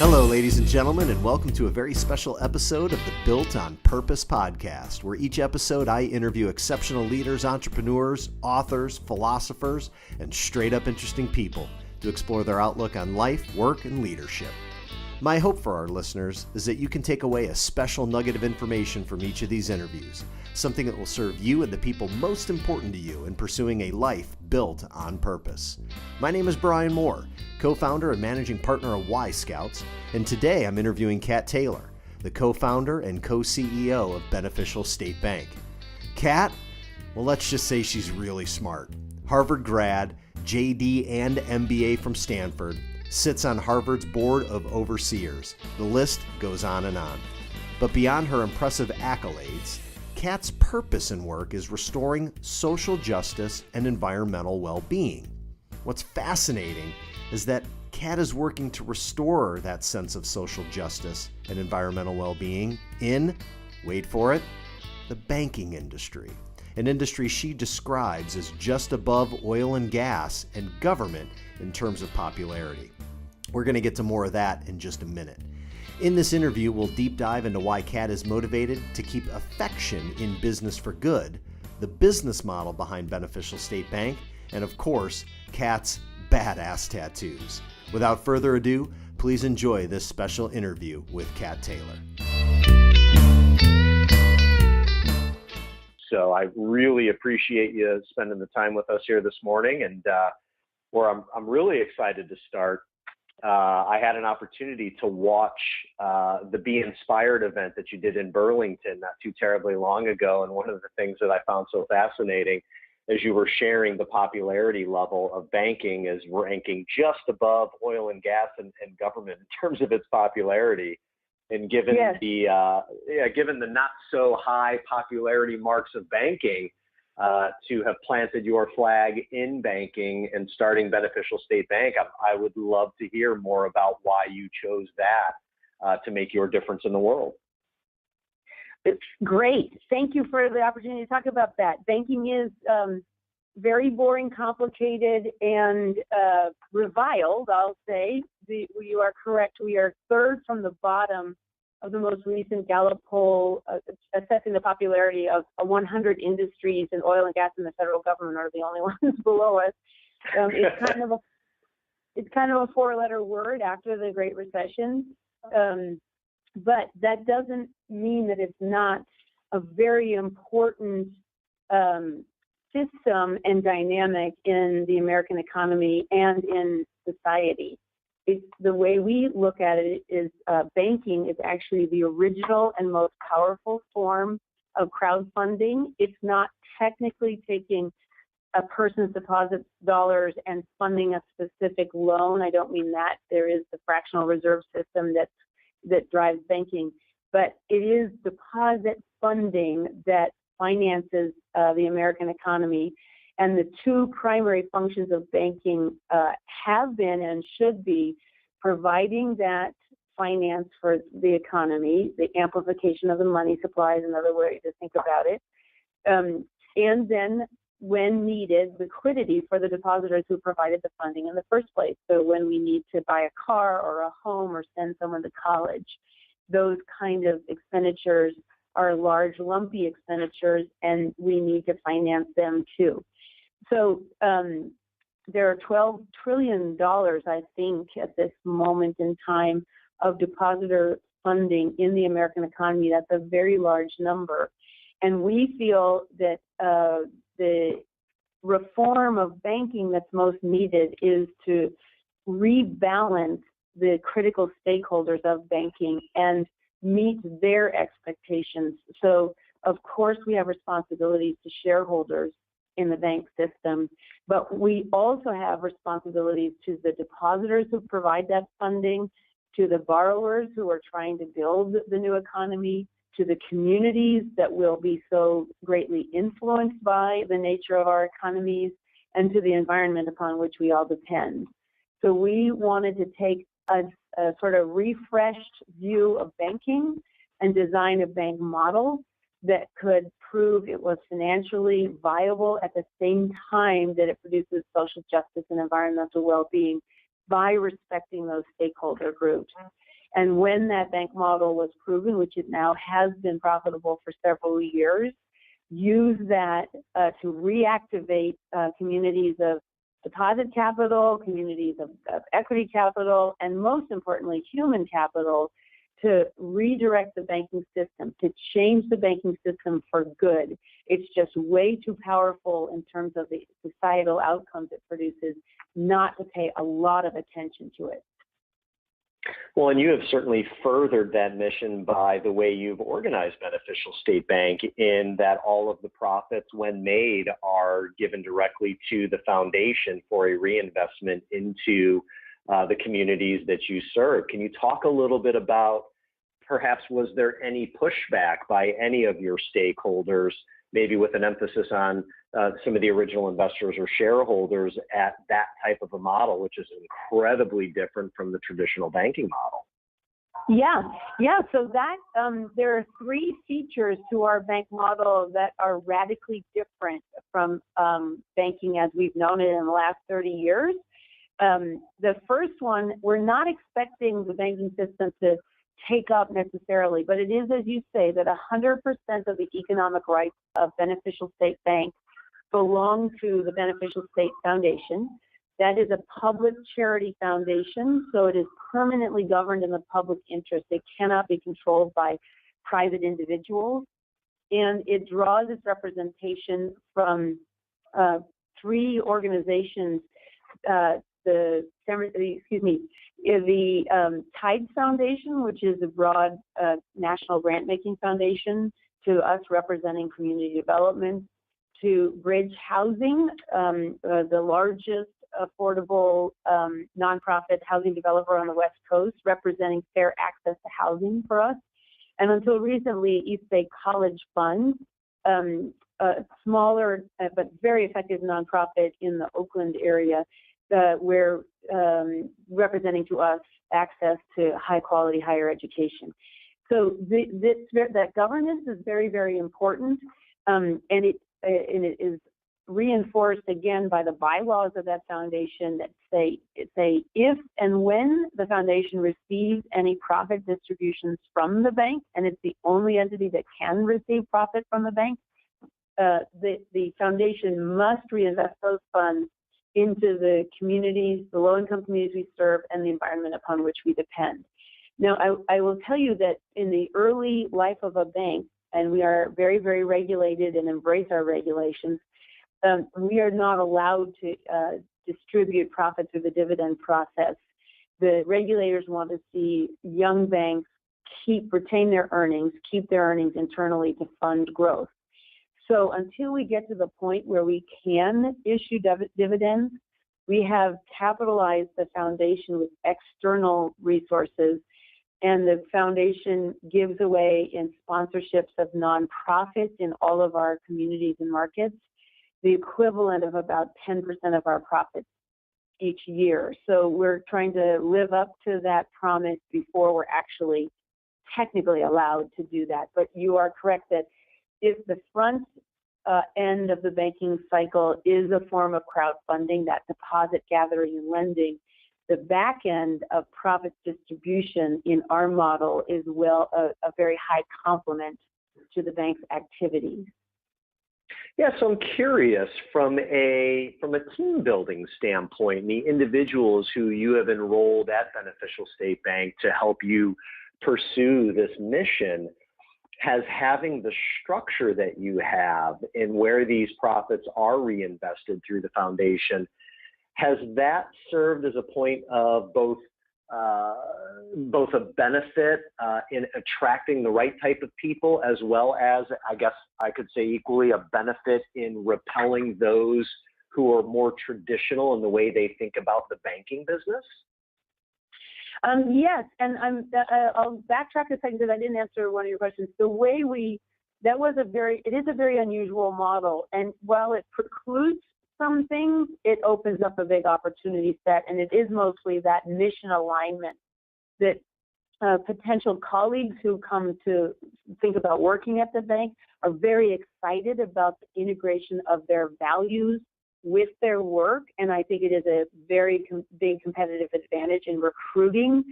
Hello, ladies and gentlemen, and welcome to a very special episode of the Built on Purpose podcast, where each episode I interview exceptional leaders, entrepreneurs, authors, philosophers, and straight-up interesting people to explore their outlook on life, work, and leadership. My hope for our listeners is that you can take away a special nugget of information from each of these interviews, something that will serve you and the people most important to you in pursuing a life built on purpose. My name is Brian Moore, co-founder and managing partner of Y Scouts, and today I'm interviewing Kat Taylor, the co-founder and co-CEO of Beneficial State Bank. Kat, well, let's just say she's really smart. Harvard grad, JD and MBA from Stanford, sits on Harvard's Board of Overseers. The list goes on and on. But beyond her impressive accolades, Kat's purpose in work is restoring social justice and environmental well-being. What's fascinating is that Kat is working to restore that sense of social justice and environmental well-being in, wait for it, the banking industry, an industry she describes as just above oil and gas and government in terms of popularity. We're going to get to more of that in just a minute. In this interview, we'll deep dive into why Kat is motivated to keep affection in business for good, the business model behind Beneficial State Bank, and of course, Kat's badass tattoos. Without further ado, please enjoy this special interview with Kat Taylor. So I really appreciate you spending the time with us here this morning, and where I'm really excited to start. I had an opportunity to watch the Be Inspired event that you did in Burlington not too terribly long ago. And one of the things that I found so fascinating as you were sharing the popularity level of banking is ranking just above oil and gas and government in terms of its popularity. And given given the not so high popularity marks of banking, to have planted your flag in banking and starting Beneficial State Bank, I would love to hear more about why you chose that to make your difference in the world. It's great. Thank you for the opportunity to talk about that. Banking is very boring, complicated, and reviled, I'll say. You are correct. We are third from the bottom of the most recent Gallup poll assessing the popularity of 100 industries, and oil and gas and the federal government are the only ones below us. It's kind of a four-letter word after the Great Recession, but that doesn't mean that it's not a very important system and dynamic in the American economy and in society. The way we look at it is banking is actually the original and most powerful form of crowdfunding. It's not technically taking a person's deposit dollars and funding a specific loan. I don't mean that. There is the fractional reserve system that drives banking, but it is deposit funding that finances the American economy. And the two primary functions of banking have been and should be providing that finance for the economy, the amplification of the money supply is another way to think about it, and then, when needed, liquidity for the depositors who provided the funding in the first place. So when we need to buy a car or a home or send someone to college, those kind of expenditures are large, lumpy expenditures, and we need to finance them too. So there are $12 trillion, I think, at this moment in time of depositor funding in the American economy. That's a very large number. And we feel that the reform of banking that's most needed is to rebalance the critical stakeholders of banking and meet their expectations. So, of course, we have responsibilities to shareholders in the bank system, but we also have responsibilities to the depositors who provide that funding, to the borrowers who are trying to build the new economy, to the communities that will be so greatly influenced by the nature of our economies, and to the environment upon which we all depend. So we wanted to take a sort of refreshed view of banking and design a bank model that could prove it was financially viable at the same time that it produces social justice and environmental well-being by respecting those stakeholder groups. And when that bank model was proven, which it now has been profitable for several years, use that to reactivate communities of deposit capital, communities of equity capital, and most importantly, human capital, to redirect the banking system, to change the banking system for good. It's just way too powerful in terms of the societal outcomes it produces not to pay a lot of attention to it. Well, and you have certainly furthered that mission by the way you've organized Beneficial State Bank, in that all of the profits, when made, are given directly to the foundation for a reinvestment into the communities that you serve. Can you talk a little bit about, perhaps, was there any pushback by any of your stakeholders, maybe with an emphasis on some of the original investors or shareholders, at that type of a model, which is incredibly different from the traditional banking model? Yeah. So that there are three features to our bank model that are radically different from banking as we've known it in the last 30 years. The first one, we're not expecting the banking system to take up necessarily, but it is, as you say, that 100% of the economic rights of Beneficial State Bank belong to the Beneficial State Foundation. That is a public charity foundation, so it is permanently governed in the public interest. It cannot be controlled by private individuals, and it draws its representation from three organizations, the Tides Foundation, which is a broad national grant-making foundation, to us representing community development, to Bridge Housing, the largest affordable nonprofit housing developer on the West Coast, representing fair access to housing for us, and until recently, East Bay College Fund, a smaller but very effective nonprofit in the Oakland area, where representing to us access to high quality higher education. So that governance is very, very important, and it is reinforced again by the bylaws of that foundation that say if and when the foundation receives any profit distributions from the bank, and it's the only entity that can receive profit from the bank, the foundation must reinvest those funds into the communities, the low-income communities we serve, and the environment upon which we depend. Now, I will tell you that in the early life of a bank, and we are very, very regulated and embrace our regulations, we are not allowed to distribute profit through the dividend process. The regulators want to see young banks retain their earnings, keep their earnings internally to fund growth. So until we get to the point where we can issue dividends, we have capitalized the foundation with external resources, and the foundation gives away in sponsorships of nonprofits in all of our communities and markets the equivalent of about 10% of our profits each year. So we're trying to live up to that promise before we're actually technically allowed to do that. But you are correct that if the front end of the banking cycle is a form of crowdfunding, that deposit gathering and lending, the back end of profit distribution in our model is a very high complement to the bank's activities. Yeah, so I'm curious, from a team building standpoint, the individuals who you have enrolled at Beneficial State Bank to help you pursue this mission, has having the structure that you have and where these profits are reinvested through the foundation, has that served as a point of both a benefit in attracting the right type of people, as well as, I guess I could say equally, a benefit in repelling those who are more traditional in the way they think about the banking business? Yes, and I'll backtrack a second because I didn't answer one of your questions. The way it is a very unusual model, and while it precludes some things, it opens up a big opportunity set, and it is mostly that mission alignment that potential colleagues who come to think about working at the bank are very excited about the integration of their values with their work, and I think it is a very big competitive advantage in recruiting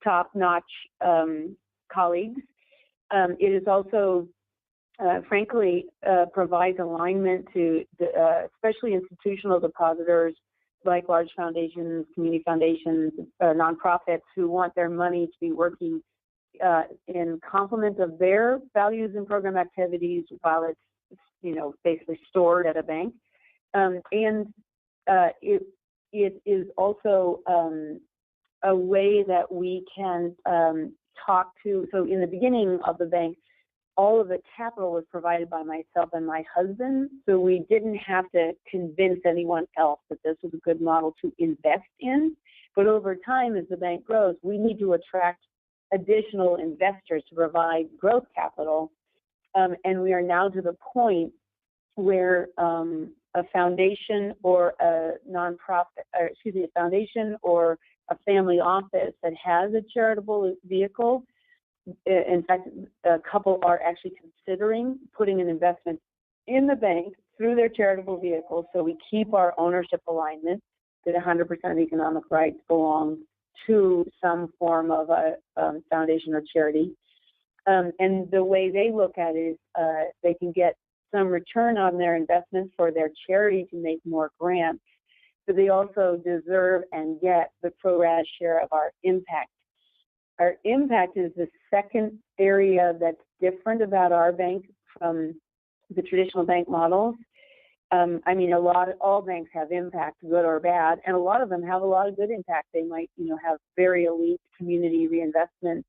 top-notch colleagues. It is also, frankly, provides alignment to especially institutional depositors like large foundations, community foundations, nonprofits who want their money to be working in complement of their values and program activities while it's, basically stored at a bank. It is also a way that we can talk to. So in the beginning of the bank, all of the capital was provided by myself and my husband, so we didn't have to convince anyone else that this was a good model to invest in. But over time, as the bank grows, we need to attract additional investors to provide growth capital. And we are now to the point where a foundation or a nonprofit, a foundation or a family office that has a charitable vehicle, in fact, a couple are actually considering putting an investment in the bank through their charitable vehicle, so we keep our ownership alignment that 100% of economic rights belong to some form of a foundation or charity. And the way they look at it is they can get some return on their investment for their charity to make more grants, but they also deserve and get the pro rata share of our impact. Our impact is the second area that's different about our bank from the traditional bank models. All banks have impact, good or bad, and a lot of them have a lot of good impact. They might, have very elite community reinvestment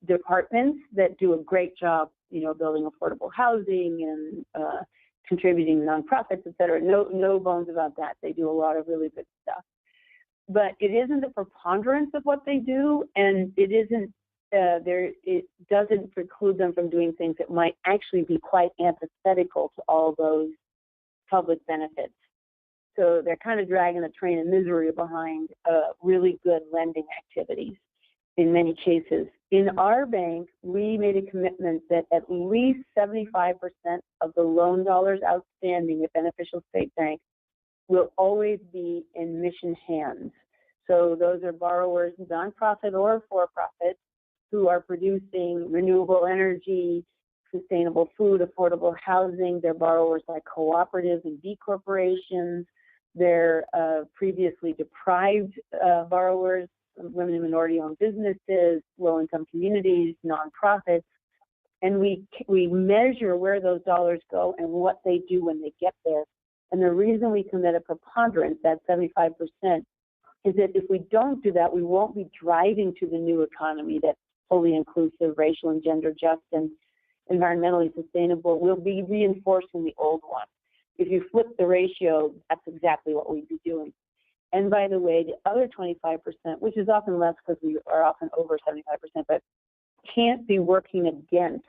departments that do a great job, building affordable housing and contributing nonprofits, et cetera. No bones about that. They do a lot of really good stuff. But it isn't the preponderance of what they do, and it isn't it doesn't preclude them from doing things that might actually be quite antithetical to all those public benefits. So they're kind of dragging a train of misery behind really good lending activities in many cases. In our bank, we made a commitment that at least 75% of the loan dollars outstanding at Beneficial State Bank will always be in mission hands. So those are borrowers, nonprofit or for-profit, who are producing renewable energy, sustainable food, affordable housing. They're borrowers like cooperatives and B corporations. They're previously deprived borrowers, women and minority-owned businesses, low-income communities, nonprofits. And we measure where those dollars go and what they do when they get there. And the reason we commit a preponderance, that 75%, is that if we don't do that, we won't be driving to the new economy that's fully inclusive, racial and gender just, and environmentally sustainable. We'll be reinforcing the old one. If you flip the ratio, that's exactly what we'd be doing. And by the way, the other 25%, which is often less because we are often over 75%, but can't be working against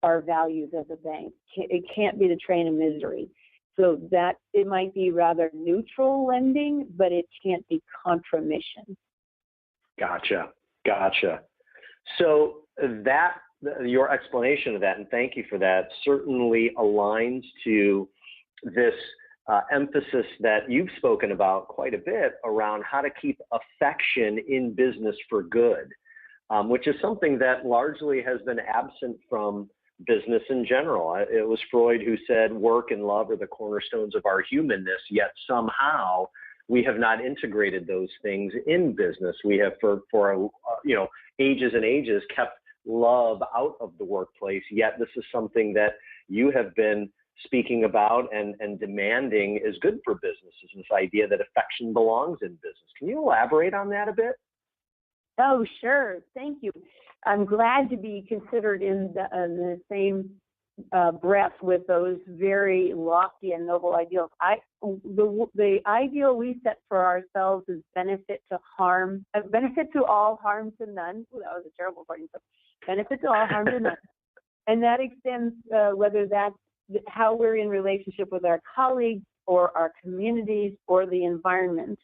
our values as a bank. It can't be the train of misery. So that it might be rather neutral lending, but it can't be contra-mission. Gotcha. So that your explanation of that, and thank you for that, certainly aligns to this emphasis that you've spoken about quite a bit around how to keep affection in business for good, which is something that largely has been absent from business in general. It was Freud who said work and love are the cornerstones of our humanness, yet somehow we have not integrated those things in business. We have for ages and ages kept love out of the workplace, yet this is something that you have been speaking about and demanding is good for businesses, this idea that affection belongs in business. Can you elaborate on that a bit? Oh, sure. Thank you. I'm glad to be considered in the same breath with those very lofty and noble ideals. The ideal we set for ourselves is benefit to all, harm to none. Ooh, that was a terrible parting. Benefit to all, harm to none. And that extends whether that's how we're in relationship with our colleagues or our communities or the environment.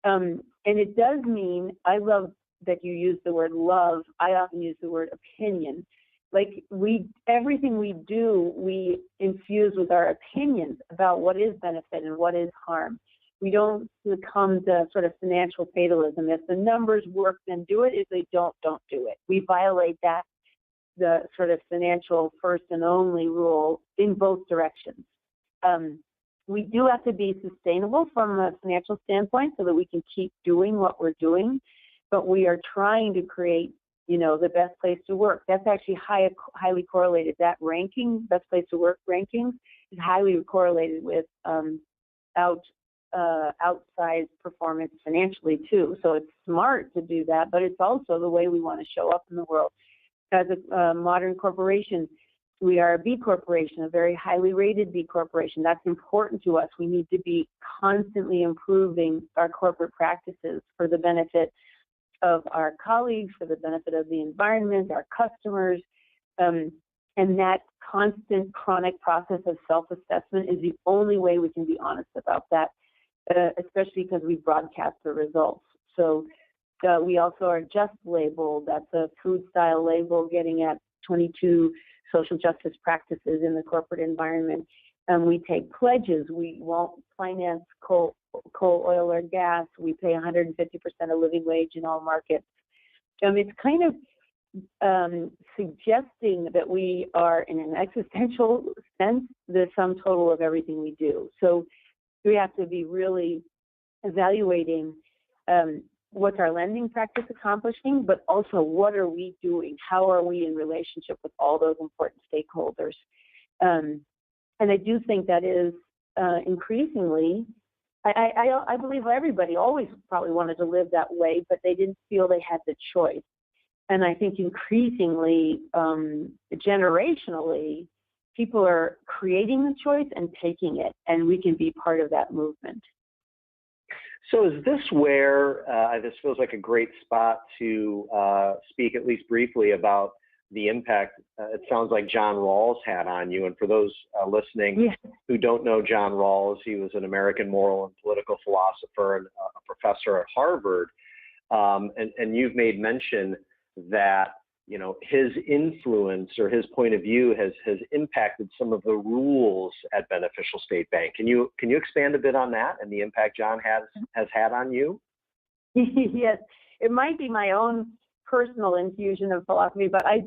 And it does mean, I love that you use the word love. I often use the word opinion. Like everything we do, we infuse with our opinions about what is benefit and what is harm. we don't succumb to sort of financial fatalism. If the numbers work, then do it. If they don't do it. We violate the sort of financial first and only rule in both directions. We do have to be sustainable from a financial standpoint so that we can keep doing what we're doing, but we are trying to create, the best place to work. That's actually highly correlated. That ranking, best place to work rankings, is highly correlated with outsized performance financially too. So it's smart to do that, but it's also the way we want to show up in the world. As a modern corporation, we are a B corporation, a very highly rated B corporation. That's important to us. We need to be constantly improving our corporate practices for the benefit of our colleagues, for the benefit of the environment, our customers. And that constant chronic process of self-assessment is the only way we can be honest about that, especially because we broadcast the results. So we also are just labeled. That's a food style label getting at 22 social justice practices in the corporate environment. We take pledges. We won't finance coal, oil, or gas. We pay 150% of living wage in all markets. It's kind of suggesting that we are, in an existential sense, the sum total of everything we do. So we have to be really evaluating what's our lending practice accomplishing, but also what are we doing? How are we in relationship with all those important stakeholders? And I do think that is increasingly, I believe everybody always probably wanted to live that way, but they didn't feel they had the choice. And I think increasingly, generationally, people are creating the choice and taking it, and we can be part of that movement. So is this where, this feels like a great spot to speak at least briefly about the impact it sounds like John Rawls had on you. And for those listening who don't know John Rawls, he was an American moral and political philosopher and a professor at Harvard. And you've made mention that, his influence or his point of view has impacted some of the rules at Beneficial State Bank. Can you expand a bit on that and the impact John has had on you? Yes, it might be my own personal infusion of philosophy, but I'm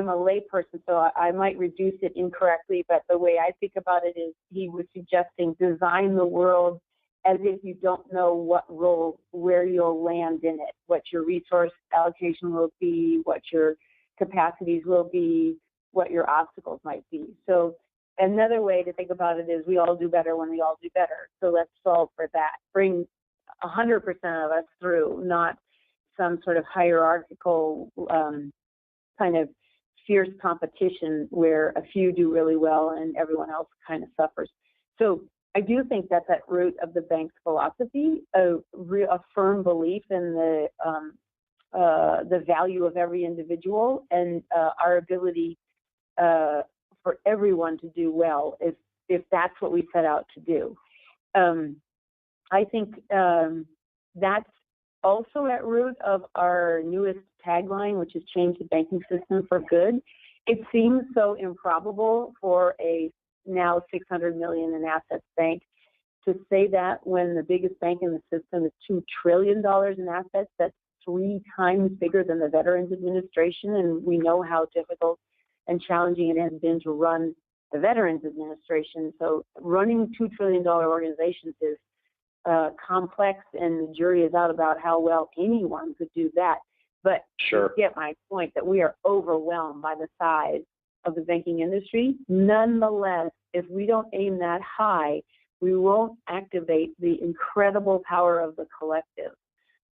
a layperson, so I might reduce it incorrectly. But the way I think about it is, he was suggesting design the world as if you don't know what role, where you'll land in it, what your resource allocation will be, what your capacities will be, what your obstacles might be. So another way to think about it is, we all do better when we all do better. So let's solve for that. Bring 100% of us through, not some sort of hierarchical kind of fierce competition where a few do really well and everyone else kind of suffers. So I do think that's at root of the bank's philosophy, a firm belief in the value of every individual and our ability for everyone to do well if that's what we set out to do. I think that's also at root of our newest tagline, which is change the banking system for good. It seems so improbable for a now $600 million in assets bank to say that when the biggest bank in the system is $2 trillion in assets. That's 3 times bigger than the Veterans Administration, and we know how difficult and challenging it has been to run the Veterans Administration. So running $2 trillion organizations is complex, and the jury is out about how well anyone could do that. But you get my point that we are overwhelmed by the size of the banking industry. Nonetheless, if we don't aim that high, we won't activate the incredible power of the collective.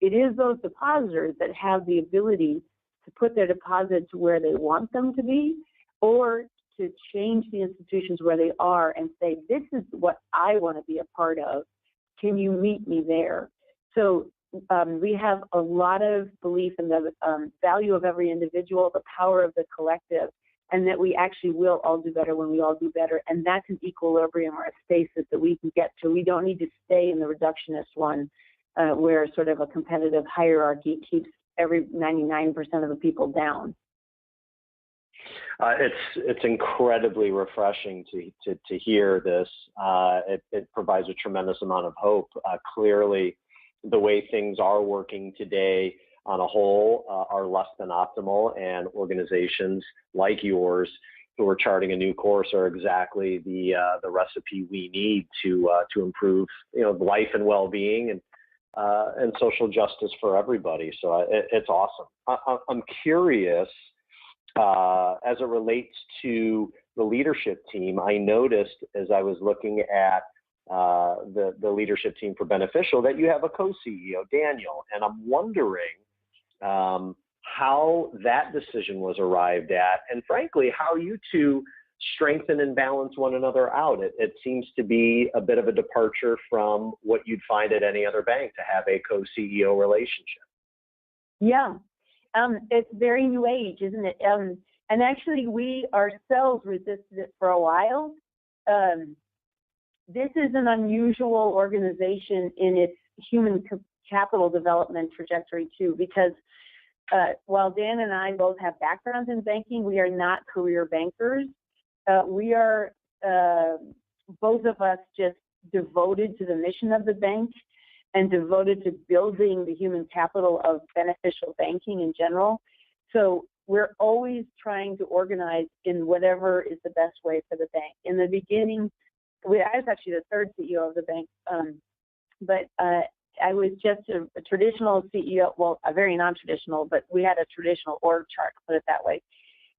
It is those depositors that have the ability to put their deposits where they want them to be, or to change the institutions where they are and say, this is what I want to be a part of. Can you meet me there? So we have a lot of belief in the value of every individual, the power of the collective, and that we actually will all do better when we all do better. And that's an equilibrium or a stasis that we can get to. We don't need to stay in the reductionist one where sort of a competitive hierarchy keeps every 99% of the people down. It's incredibly refreshing to hear this. It provides a tremendous amount of hope. Clearly, the way things are working today on a whole are less than optimal, and organizations like yours who are charting a new course are exactly the recipe we need to improve life and well-being and social justice for everybody. So it's awesome. I'm curious. As it relates to the leadership team, I noticed as I was looking at the leadership team for Beneficial that you have a co-CEO, Daniel, and I'm wondering how that decision was arrived at, and frankly, how you two strengthen and balance one another out. It seems to be a bit of a departure from what you'd find at any other bank to have a co-CEO relationship. Yeah. It's very new age, isn't it? And actually, we ourselves resisted it for a while. This is an unusual organization in its human capital development trajectory, too, because while Dan and I both have backgrounds in banking, we are not career bankers. We are, both of us, just devoted to the mission of the bank and devoted to building the human capital of beneficial banking in general. So we're always trying to organize in whatever is the best way for the bank. In the beginning, I was actually the third CEO of the bank, but I was just a traditional CEO, well, a very non-traditional, but we had a traditional org chart, put it that way.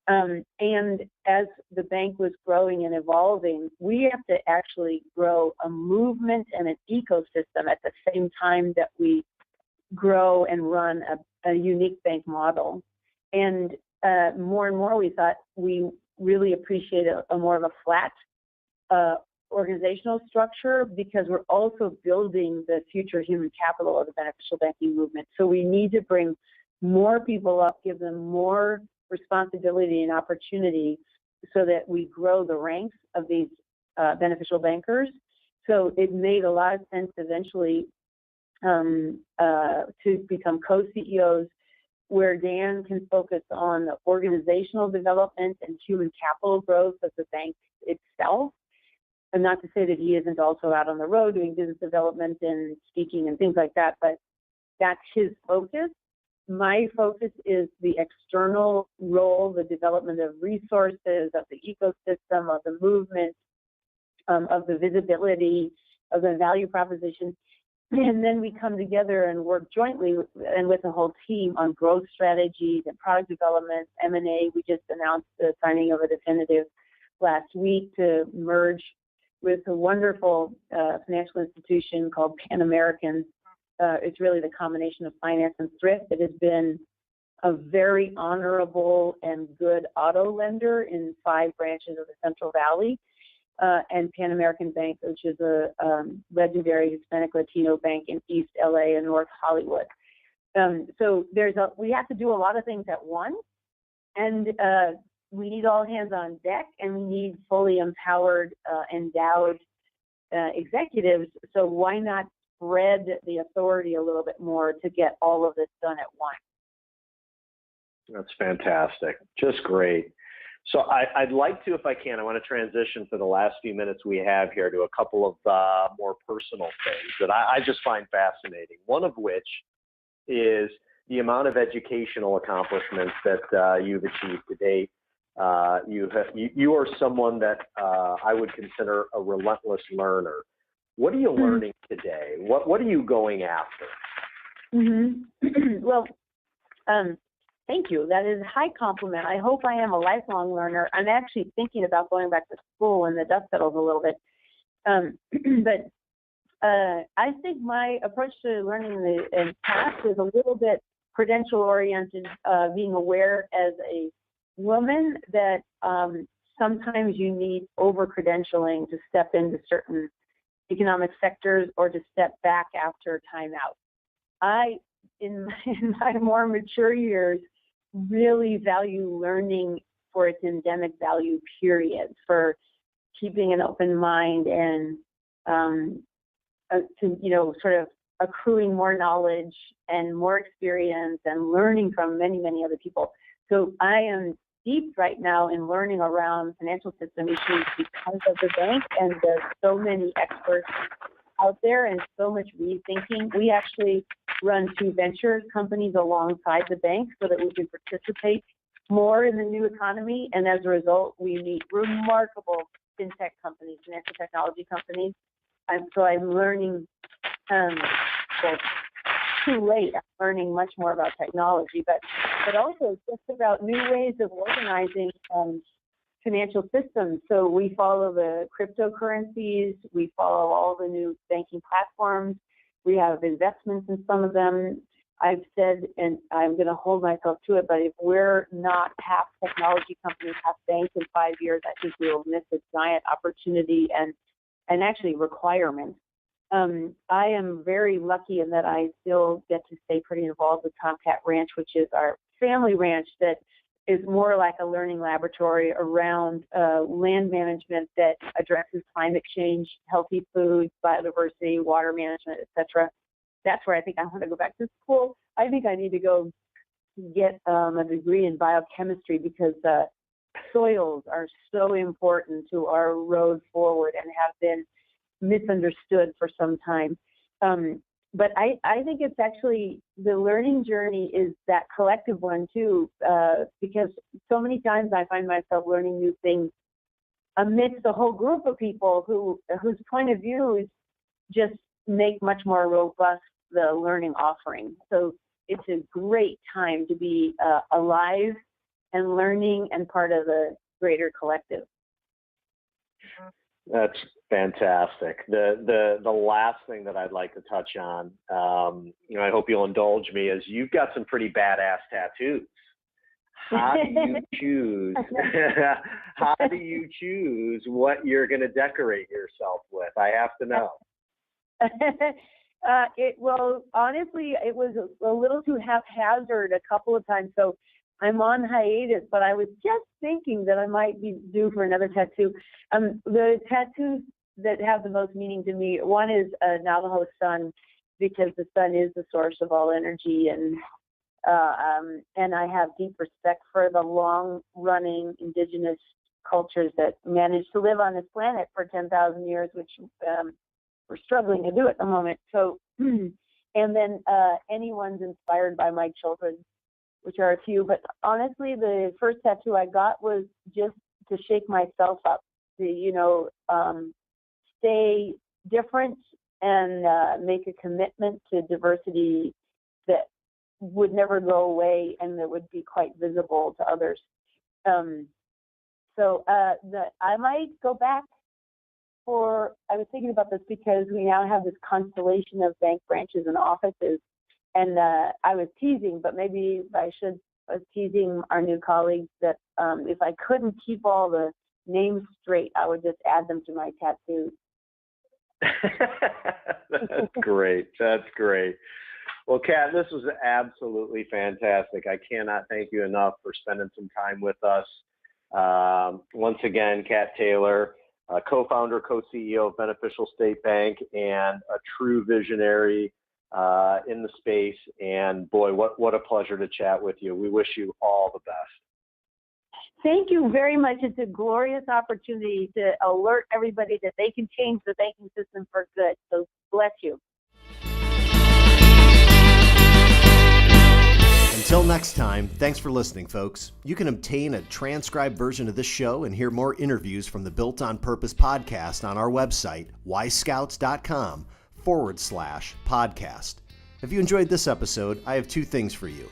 And as the bank was growing and evolving, we have to actually grow a movement and an ecosystem at the same time that we grow and run a unique bank model. And more and more, we thought we really appreciate a more of a flat organizational structure, because we're also building the future human capital of the beneficial banking movement. So we need to bring more people up, give them more responsibility and opportunity so that we grow the ranks of these beneficial bankers. So it made a lot of sense eventually to become co-CEOs, where Dan can focus on the organizational development and human capital growth of the bank itself. And not to say that he isn't also out on the road doing business development and speaking and things like that, but that's his focus. My focus is the external role, the development of resources, of the ecosystem, of the movement, of the visibility, of the value proposition. And then we come together and work jointly and with the whole team on growth strategies and product development, M&A. We just announced the signing of a definitive last week to merge with a wonderful financial institution called Pan American. It's really the combination of finance and thrift. It has been a very honorable and good auto lender in 5 branches of the Central Valley, and Pan American Bank, which is a legendary Hispanic Latino bank in East LA and North Hollywood. So we have to do a lot of things at once, and we need all hands on deck, and we need fully empowered, endowed executives. So why not spread the authority a little bit more to get all of this done at once? That's fantastic. Just great. So I'd like to, if I can, I want to transition for the last few minutes we have here to a couple of more personal things that I just find fascinating. One of which is the amount of educational accomplishments that you've achieved to date. You are someone that I would consider a relentless learner. What are you learning today? What are you going after? Well, thank you. That is a high compliment. I hope I am a lifelong learner. I'm actually thinking about going back to school when the dust settles a little bit. But I think my approach to learning in the past is a little bit credential-oriented, being aware as a woman that sometimes you need over-credentialing to step into certain economic sectors or to step back after timeout. In my more mature years, really value learning for its endemic value, period, for keeping an open mind and sort of accruing more knowledge and more experience and learning from many, many other people. So I am steeped right now in learning around financial system issues because of the bank, and there's so many experts out there and so much rethinking. We actually run 2 venture companies alongside the bank so that we can participate more in the new economy, and as a result, we meet remarkable fintech companies, financial technology companies. And so I'm learning, well, too late, I'm learning much more about technology, but also just about new ways of organizing financial systems. So we follow the cryptocurrencies, we follow all the new banking platforms, we have investments in some of them. I've said, and I'm going to hold myself to it, but if we're not half technology companies, half banks in 5 years, I think we will miss a giant opportunity and actually requirement. I am very lucky in that I still get to stay pretty involved with Tomcat Ranch, which is our family ranch that is more like a learning laboratory around land management that addresses climate change, healthy food, biodiversity, water management, etc. That's where I think I want to go back to school. I think I need to go get a degree in biochemistry because soils are so important to our road forward and have been misunderstood for some time. But I think it's actually, the learning journey is that collective one too, because so many times I find myself learning new things amidst a whole group of people whose point of view is just make much more robust the learning offering. So it's a great time to be alive and learning and part of the greater collective. That's fantastic. The last thing that I'd like to touch on, I hope you'll indulge me, is you've got some pretty badass tattoos. How do you choose? How do you choose what you're going to decorate yourself with? I have to know. Well, honestly, it was a little too haphazard a couple of times. So I'm on hiatus, but I was just thinking that I might be due for another tattoo. The tattoos that have the most meaning to me, one is a Navajo sun, because the sun is the source of all energy, and I have deep respect for the long-running indigenous cultures that managed to live on this planet for 10,000 years, which we're struggling to do at the moment. So, and then anyone's inspired by my children, which are a few. But honestly, the first tattoo I got was just to shake myself up, to, stay different and make a commitment to diversity that would never go away and that would be quite visible to others. So I might go back I was thinking about this because we now have this constellation of bank branches and offices, and I was teasing, but maybe I was teasing our new colleagues that if I couldn't keep all the names straight, I would just add them to my tattoos. That's great. That's great. Well, Kat, this was absolutely fantastic. I cannot thank you enough for spending some time with us. Once again, Kat Taylor, co-founder, co-CEO of Beneficial State Bank, and a true visionary in the space. And boy, what a pleasure to chat with you. We wish you all the best. Thank you very much. It's a glorious opportunity to alert everybody that they can change the banking system for good. So bless you. Until next time, thanks for listening, folks. You can obtain a transcribed version of this show and hear more interviews from the Built on Purpose podcast on our website, yscouts.com/podcast. If you enjoyed this episode, I have 2 things for you.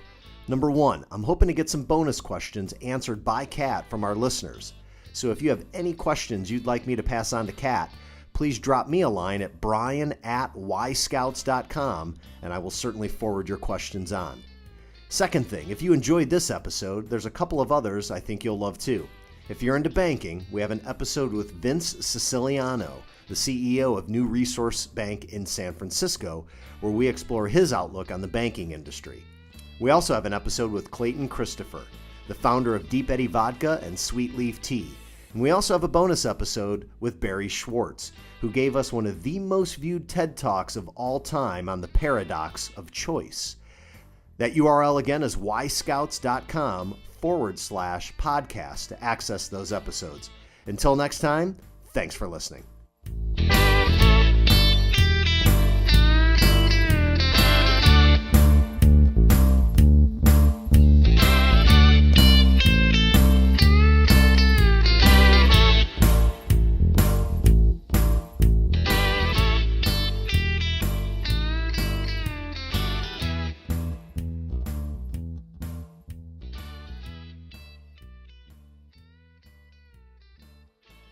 Number 1, I'm hoping to get some bonus questions answered by Kat from our listeners. So if you have any questions you'd like me to pass on to Kat, please drop me a line at brian@yscouts.com, and I will certainly forward your questions on. Second thing, if you enjoyed this episode, there's a couple of others I think you'll love too. If you're into banking, we have an episode with Vince Siciliano, the CEO of New Resource Bank in San Francisco, where we explore his outlook on the banking industry. We also have an episode with Clayton Christopher, the founder of Deep Eddy Vodka and Sweet Leaf Tea. And we also have a bonus episode with Barry Schwartz, who gave us one of the most viewed TED Talks of all time on the paradox of choice. That URL again is yscouts.com podcast to access those episodes. Until next time, thanks for listening.